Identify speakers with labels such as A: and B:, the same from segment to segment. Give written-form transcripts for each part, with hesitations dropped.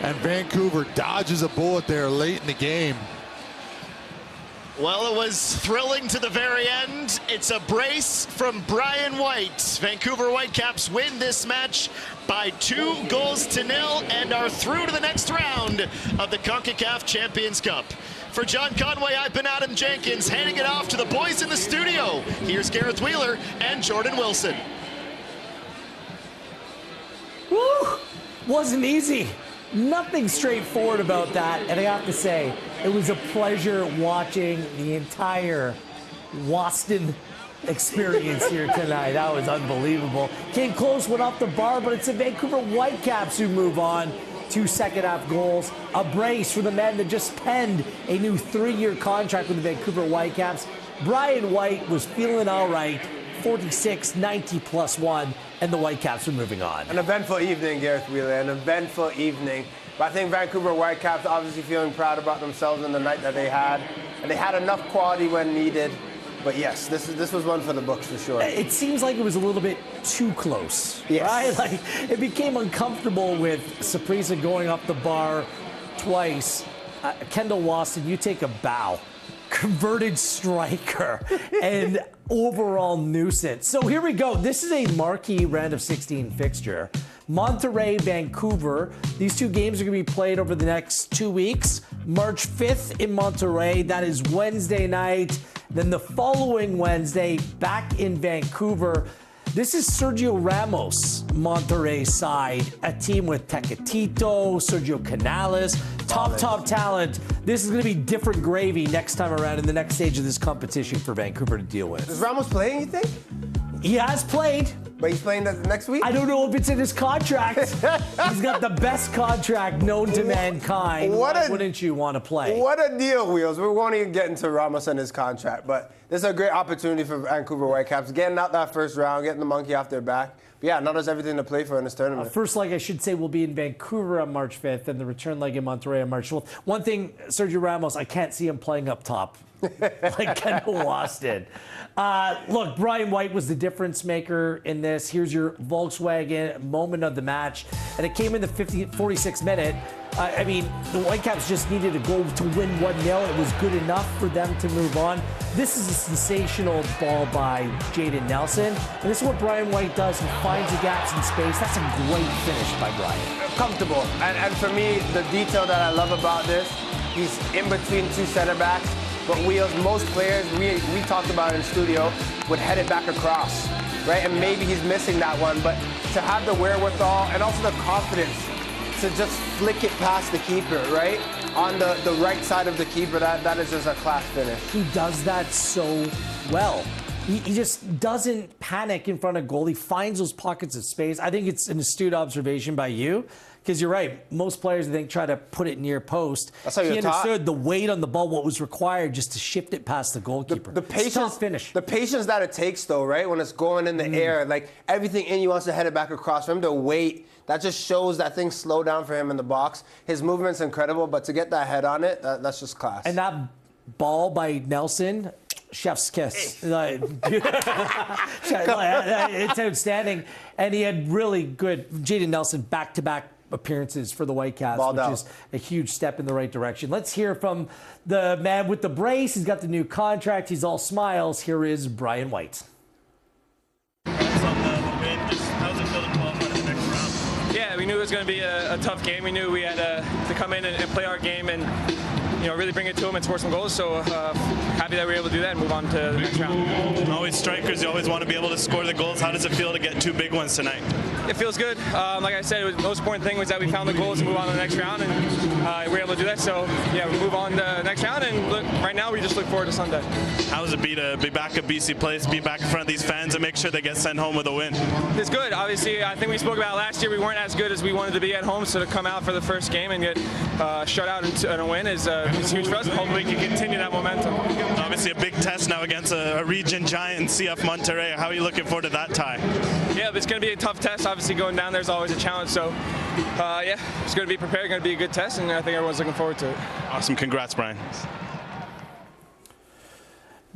A: And Vancouver dodges a bullet there late in the game.
B: Well, it was thrilling to the very end. It's a brace from Brian White. Vancouver Whitecaps win this match by 2-0 and are through to the next round of the Concacaf Champions Cup. For John Conway, I've been Adam Jenkins, handing it off to the boys in the studio. Here's Gareth Wheeler and Jordan Wilson.
C: Woo! Wasn't easy. Nothing straightforward about that, and I have to say, it was a pleasure watching the entire Waston experience here tonight. That was unbelievable. Came close, went off the bar, but it's the Vancouver Whitecaps who move on. 2 second-half goals, a brace for the men that just penned a new 3-year contract with the Vancouver Whitecaps. Brian White was feeling all right, 46-90+1, and the Whitecaps are moving on.
D: An eventful evening, Gareth Wheeler, an eventful evening. But I think Vancouver Whitecaps obviously feeling proud about themselves in the night that they had. And they had enough quality when needed. But yes, this was one for the books for sure.
C: It seems like it was a little bit too close,
D: yes.
C: Right? Like, it became uncomfortable with Saprissa going up the bar twice. Kendall Waston, you take a bow. Converted striker and overall nuisance. So here we go. This is a marquee round of 16 fixture. Monterey, Vancouver. These 2 games are going to be played over the next 2 weeks. March 5th in Monterey. That is Wednesday night. Then the following Wednesday, back in Vancouver. This is Sergio Ramos, Monterrey side, a team with Tecatito, Sergio Canales, top talent. This is going to be different gravy next time around in the next stage of this competition for Vancouver to deal with.
D: Is Ramos playing, you think?
C: He has played.
D: But he's playing next week?
C: I don't know if it's in his contract. He's got the best contract known to mankind. Why wouldn't you want to play?
D: What a deal, Wheels. We won't even get into Ramos and his contract, but this is a great opportunity for Vancouver Whitecaps, getting out that first round, getting the monkey off their back. But yeah, now there's everything to play for in this tournament.
C: First leg, I should say, will be in Vancouver on March 5th, and the return leg in Monterrey on March 12th. One thing, Sergio Ramos, I can't see him playing up top like Kendall Waston. Look, Brian White was the difference maker in this. Here's your Volkswagen moment of the match. And it came in the 46th minute. I mean, the Whitecaps just needed a goal to win 1-0. It was good enough for them to move on. This is a sensational ball by Jaden Nelson. And this is what Brian White does. He finds the gaps in space. That's a great finish by Brian.
D: Comfortable. And for me, the detail that I love about this, he's in between 2 center backs. But Wheels, most players, we talked about in the studio, would head it back across, right? And maybe he's missing that one, but to have the wherewithal and also the confidence to just flick it past the keeper, right? On the right side of the keeper, that is just a class finish.
C: He does that so well. He just doesn't panic in front of goal. He finds those pockets of space. I think it's an astute observation by you. Because you're right, most players, I think, try to put it near post.
D: That's how you're
C: he understood the weight on the ball, what was required just to shift it past the goalkeeper.
D: The patience,
C: tough finish.
D: The patience that it takes, though, right? When it's going in the air, like everything in you wants to head it back across. For him to wait, that just shows that things slow down for him in the box. His movement's incredible, but to get that head on it, that's just class.
C: And that ball by Nelson, chef's kiss. It's outstanding. And he had really good Jaden Nelson back-to-back appearances for the Whitecaps, which is a huge step in the right direction. Let's hear from the man with the brace. He's got the new contract. He's all smiles. Here is Brian White.
E: Yeah, we knew it was going to be a tough game. We knew we had to come in and play our game and really bring it to them and score some goals. So happy that we were able to do that and move on to the next round.
F: Always strikers, you always want to be able to score the goals. How does it feel to get 2 big ones tonight?
E: It feels good. Like I said, the most important thing was that we found the goals and move on to the next round, and we were able to do that. So yeah, we move on to the next round, and right now we just look forward to Sunday.
F: How does it be to be back at BC Place, be back in front of these fans, and make sure they get sent home with a win?
E: It's good. Obviously, I think we spoke about last year. We weren't as good as we wanted to be at home, so to come out for the first game and get shut out and a win is huge for us. And hopefully we can continue that momentum.
F: Obviously, a big test now against a region giant in CF Monterrey. How are you looking forward to that tie?
E: Yeah, it's going to be a tough test. Obviously, going down there is always a challenge. So, yeah, it's going to be prepared. Going to be a good test, and I think everyone's looking forward to it.
F: Awesome. Congrats, Brian.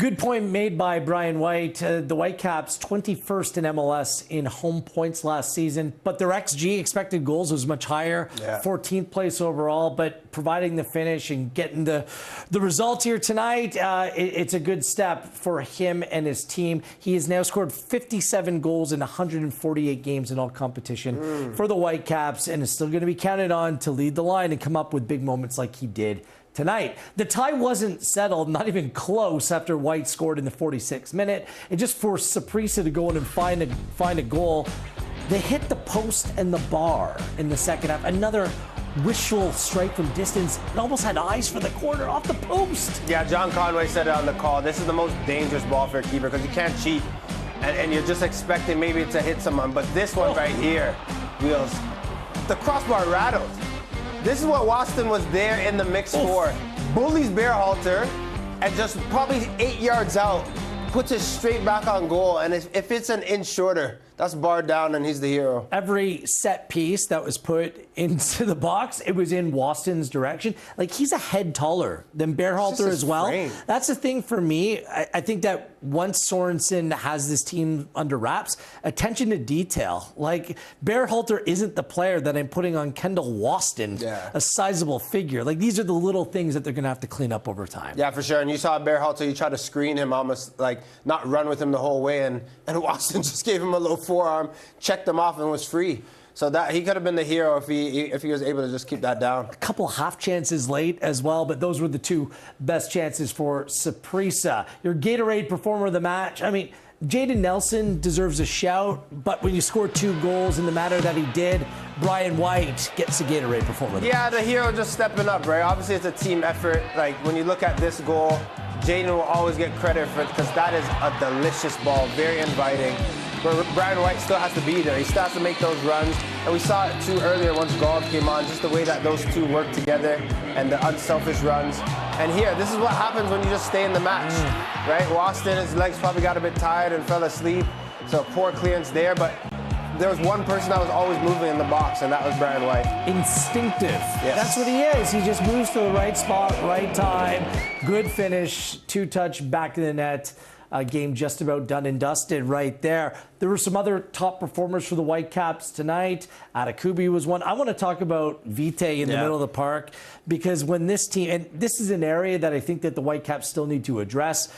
C: Good point made by Brian White. The Whitecaps 21st in MLS in home points last season, but their XG, expected goals, was much higher. 14th place overall, but providing the finish and getting the results here tonight, it's a good step for him and his team. He has now scored 57 goals in 148 games in all competition for the Whitecaps, and is still going to be counted on to lead the line and come up with big moments like he did tonight. The tie wasn't settled, not even close, after White scored in the 46th minute. It just forced Saprissa to go in and find a goal. They hit the post and the bar in the second half. Another wishful strike from distance. It almost had eyes for the corner off the post.
D: Yeah, John Conway said it on the call. This is the most dangerous ball for a keeper because you can't cheat. And you're just expecting maybe to hit someone. But this one right here, Wheels, the crossbar rattled. This is what Waston was there in the mix for. Bullies Bearhalter, and just probably 8 yards out, puts it straight back on goal. And if it's an inch shorter, that's barred down, and he's the hero. Every
C: set piece that was put into the box, it was in Waston's direction. Like, he's a head taller than Bearhalter as well.
D: Frame.
C: That's the thing for me. I think that once Sorensen has this team under wraps, attention to detail. Like, Bearhalter isn't the player that I'm putting on Kendall Waston, a sizable figure. Like, these are the little things that they're going to have to clean up over time.
D: Yeah, for sure. And you saw Bearhalter, you tried to screen him, almost like not run with him the whole way, and Waston just gave him a little forearm, checked him off, and was free. So that he could have been the hero if he was able to just keep that down.
C: A couple half chances late as well, but those were the two best chances for Saprissa. Your Gatorade performer of the match. I mean, Jaden Nelson deserves a shout, but when you score 2 goals in the manner that he did, Brian White gets the Gatorade performer of the match.
D: Yeah, the hero just stepping up, right? Obviously, it's a team effort. Like, when you look at this goal, Jaden will always get credit for it because that is a delicious ball, very inviting. But Brian White still has to be there. He still has to make those runs. And we saw it too earlier once Golf came on, just the way that those two work together and the unselfish runs. And here, this is what happens when you just stay in the match, right? Waston, his legs probably got a bit tired and fell asleep. So poor clearance there, but there was one person that was always moving in the box, and that was Brian White.
C: Instinctive.
D: Yes.
C: That's what he is. He just moves to the right spot, right time. Good finish, 2-touch back in the net. Game just about done and dusted right there. There were some other top performers for the Whitecaps tonight. Atakubi was one. I want to talk about Vite in the middle of the park, because when this team, and this is an area that I think that the Whitecaps still need to address,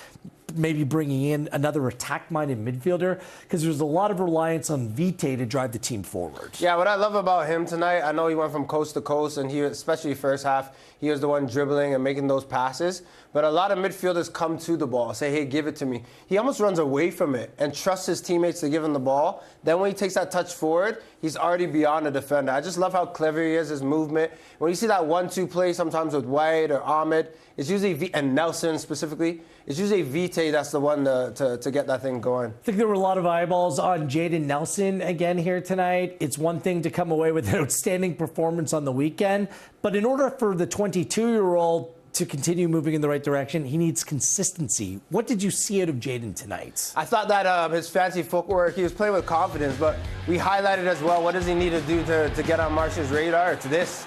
C: maybe bringing in another attack-minded midfielder, because there's a lot of reliance on Vite to drive the team forward.
D: Yeah, what I love about him tonight, I know he went from coast to coast, and he, especially first half, he was the one dribbling and making those passes. But a lot of midfielders come to the ball, say, hey, give it to me. He almost runs away from it and trusts his teammates to give him the ball. Then when he takes that touch forward, he's already beyond the defender. I just love how clever he is, his movement. When you see that 1-2 play sometimes with White or Ahmed, it's usually, and Nelson specifically, it's usually Vite that's the one to get that thing going.
C: I think there were a lot of eyeballs on Jaden Nelson again here tonight. It's one thing to come away with an outstanding performance on the weekend, but in order for the 22-year-old to continue moving in the right direction, he needs consistency. What did you see out of Jaden tonight?
D: I thought that his fancy footwork, he was playing with confidence, but we highlighted as well, what does he need to do to get on Marsh's radar? It's this.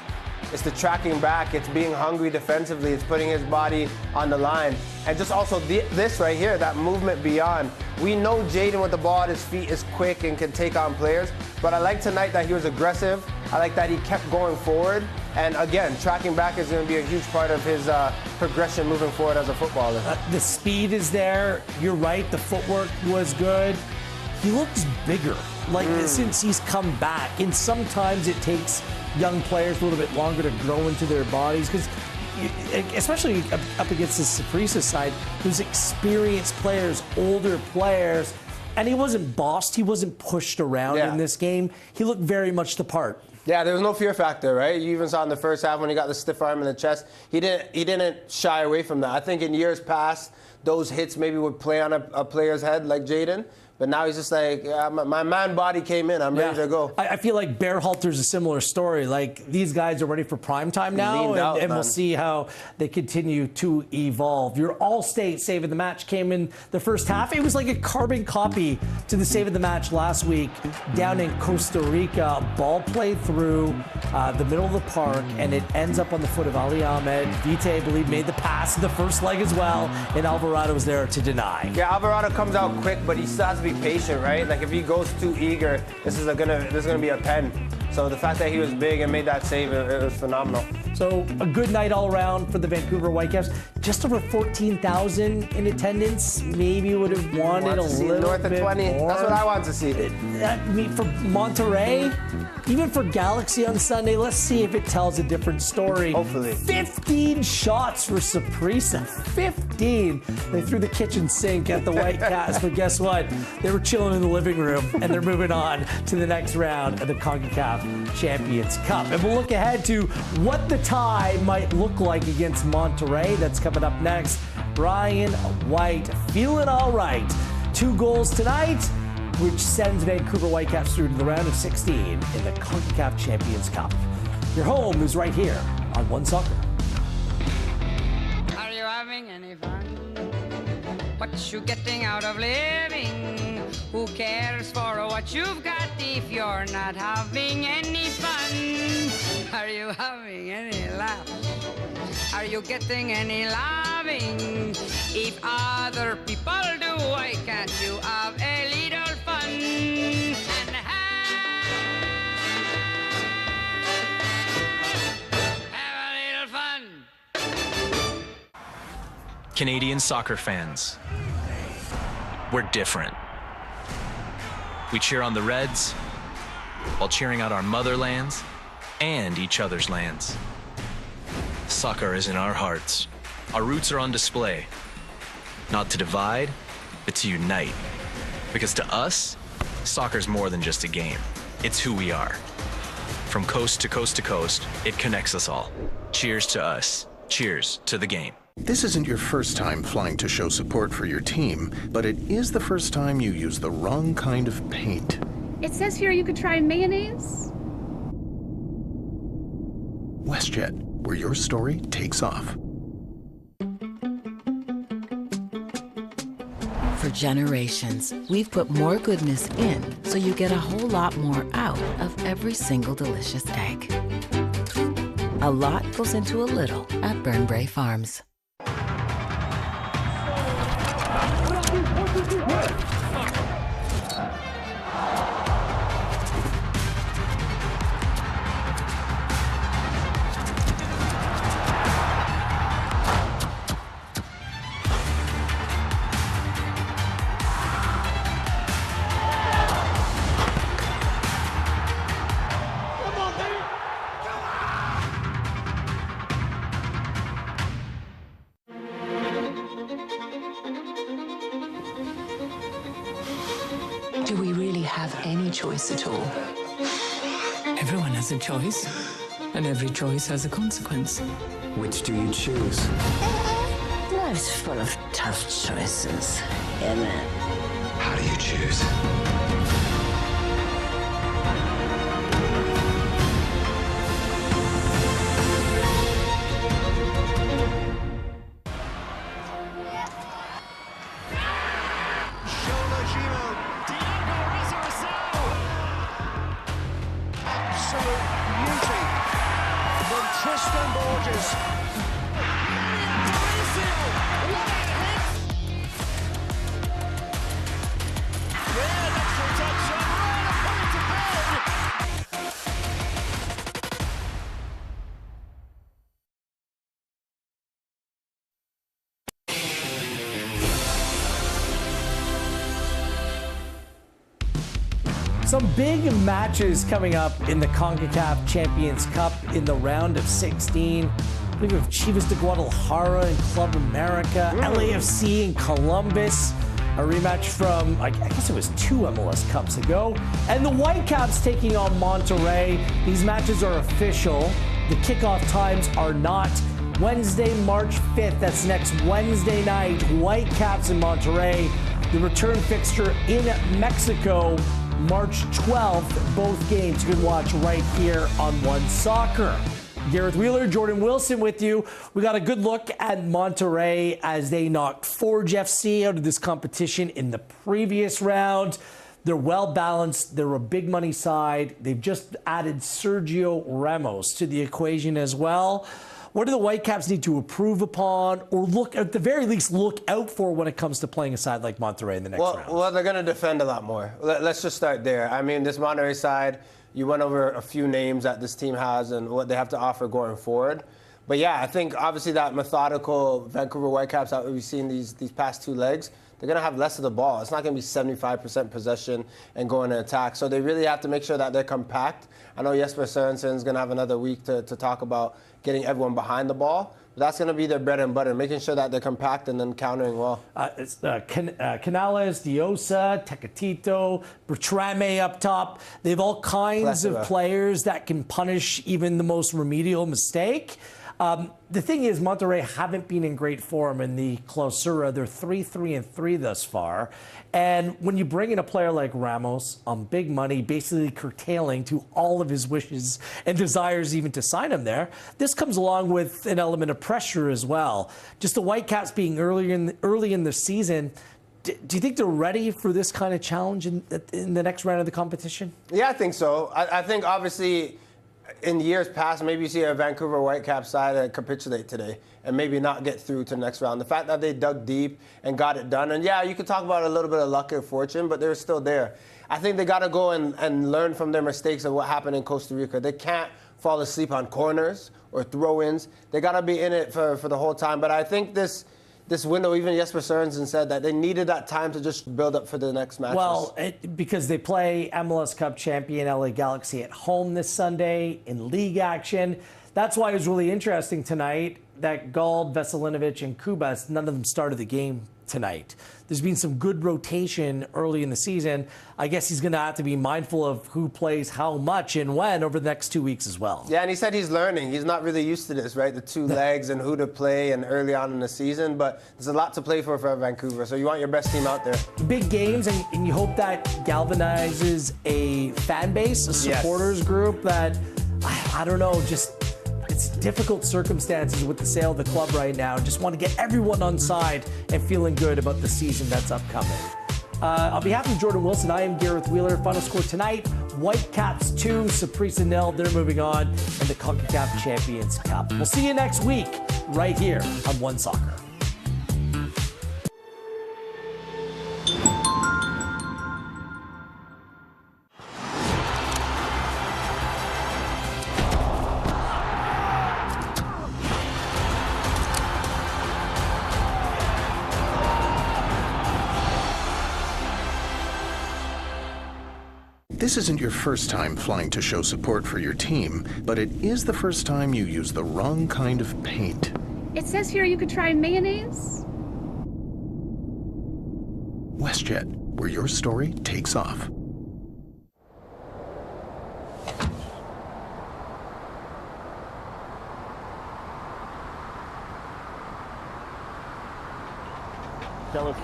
D: It's the tracking back. It's being hungry defensively. It's putting his body on the line. And just also this right here, that movement beyond. We know Jaden with the ball at his feet is quick and can take on players, but I like tonight that he was aggressive. I like that he kept going forward. And again, tracking back is going to be a huge part of his progression moving forward as a footballer.
C: The speed is there. You're right. The footwork was good. He looks bigger, like since he's come back. And sometimes it takes young players a little bit longer to grow into their bodies, because especially up against the Saprissa side, there's experienced players, older players, and he wasn't bossed. He wasn't pushed around in this game. He looked very much the part.
D: Yeah, there was no fear factor, right? You even saw in the first half when he got the stiff arm in the chest, he didn't shy away from that. I think in years past, those hits maybe would play on a player's head like Jaden, But now he's just like, yeah, my man body came in. I'm ready to go.
C: I feel like Berhalter's a similar story. Like, these guys are ready for prime time now, and we'll see how they continue to evolve. Your All-State Save of the Match came in the first half. It was like a carbon copy to the Save of the Match last week down in Costa Rica. Ball played through the middle of the park, and it ends up on the foot of Ali Ahmed. Vite, I believe, made the pass in the first leg as well, and Alvarado was there to deny.
D: Yeah, Alvarado comes out quick, but he still has to be patient, right? Like, if he goes too eager, this is gonna be a pen. So the fact that he was big and made that save, it was phenomenal.
C: So a good night all around for the Vancouver Whitecaps. Just over 14,000 in attendance. Maybe would have wanted a little
D: north of
C: bit
D: 20.
C: more.
D: That's what I want to see.
C: I mean, for Monterrey, even for Galaxy on Sunday, let's see if it tells a different story.
D: Hopefully.
C: 15 shots for Saprissa. 15. They threw the kitchen sink at the Whitecaps, but guess what? They were chilling in the living room, and they're moving on to the next round of the Concacaf Champions Cup. And we'll look ahead to what the tie might look like against Monterrey. That's coming up next. Brian White feeling all right. 2 goals tonight, which sends Vancouver Whitecaps through to the round of 16 in the Concacaf Champions Cup. Your home is right here on One Soccer.
G: Are you having any fun? What you getting out of living? Who cares for what you've got if you're not having any fun? Are you having any laughs? Are you getting any loving? If other people do, why can't you have a little fun? And have a little fun.
H: Canadian soccer fans, we're different. We cheer on the Reds while cheering out our motherlands and each other's lands. Soccer is in our hearts. Our roots are on display. Not to divide, but to unite. Because to us, soccer's more than just a game. It's who we are. From coast to coast to coast, it connects us all. Cheers to us. Cheers to the game.
I: This isn't your first time flying to show support for your team, but it is the first time you use the wrong kind of paint.
J: It says here you could try mayonnaise.
I: WestJet, where your story takes off.
K: For generations, we've put more goodness in so you get a whole lot more out of every single delicious egg. A lot goes into a little at Burnbrae Farms.
L: Do we really have any choice at all?
M: Everyone has a choice, and every choice has a consequence.
N: Which do you choose?
L: Life's full of tough choices, isn't it?
N: How do you choose?
C: Some big matches coming up in the Concacaf Champions Cup in the round of 16. I believe we have Chivas de Guadalajara in Club America, LAFC in Columbus, a rematch from, I guess it was 2 MLS Cups ago, and the Whitecaps taking on Monterrey. These matches are official. The kickoff times are not. Wednesday, March 5th, that's next Wednesday night, Whitecaps in Monterrey. The return fixture in Mexico, March 12th. Both games you can watch right here on One Soccer. Gareth Wheeler, Jordan Wilson with you. We got a good look at Monterrey as they knocked Forge FC out of this competition in the previous round. They're well balanced. They're a big money side. They've just added Sergio Ramos to the equation as well. What do the Whitecaps need to improve upon, or look at the very least look out for when it comes to playing a side like Monterrey in the next round?
D: Well, they're going to defend a lot more. Let's just start there. I mean, this Monterrey side, you went over a few names that this team has and what they have to offer going forward. But yeah, I think obviously that methodical Vancouver Whitecaps that we've seen these past two legs, they're going to have less of the ball. It's not going to be 75% possession and go into attack. So they really have to make sure that they're compact. I know Jesper Sørensen's going to have another week to talk about getting everyone behind the ball. But that's going to be their bread and butter, making sure that they're compact and then countering well.
C: It's Canales, Diosa, Tecatito, Bertrame up top. They have all kinds of players that can punish even the most remedial mistake. The thing is, Monterrey haven't been in great form in the Clausura. They're 3-3-3 thus far. And when you bring in a player like Ramos on big money, basically curtailing to all of his wishes and desires even to sign him there, this comes along with an element of pressure as well. Just the Whitecaps being early in the season, do you think they're ready for this kind of challenge in the next round of the competition?
D: Yeah, I think so. I think obviously in years past, maybe you see a Vancouver Whitecaps side capitulate today and maybe not get through to the next round. The fact that they dug deep and got it done, and yeah, you could talk about a little bit of luck and fortune, but they're still there. I think they got to go and learn from their mistakes of what happened in Costa Rica. They can't fall asleep on corners or throw-ins. They got to be in it for the whole time. But I think this window, even Jesper Sørensen said that they needed that time to just build up for the next matches.
C: Well, because they play MLS Cup champion LA Galaxy at home this Sunday in league action. That's why it was really interesting tonight that Gald, Veselinovic, and Kubas, none of them started the game tonight. There's been some good rotation early in the season. I guess he's going to have to be mindful of who plays how much and when over the next 2 weeks as well.
D: Yeah, and he said he's learning. He's not really used to this, right? The two legs and who to play and early on in the season. But there's a lot to play for Vancouver, so you want your best team out there.
C: Big games, and you hope that galvanizes a fan base, a supporters group that, I don't know, just it's difficult circumstances with the sale of the club right now. Just want to get everyone on side and feeling good about the season that's upcoming. On behalf of Jordan Wilson, I am Gareth Wheeler. Final score tonight, Whitecaps 2, Saprissa 0. They're moving on in the Concacaf Champions Cup. We'll see you next week right here on One Soccer.
I: This isn't your first time flying to show support for your team, but it is the first time you use the wrong kind of paint.
J: It says here you could try mayonnaise.
I: WestJet, where your story takes off.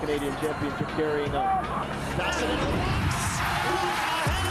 O: Canadian Championship carrying on. Pass it into the box.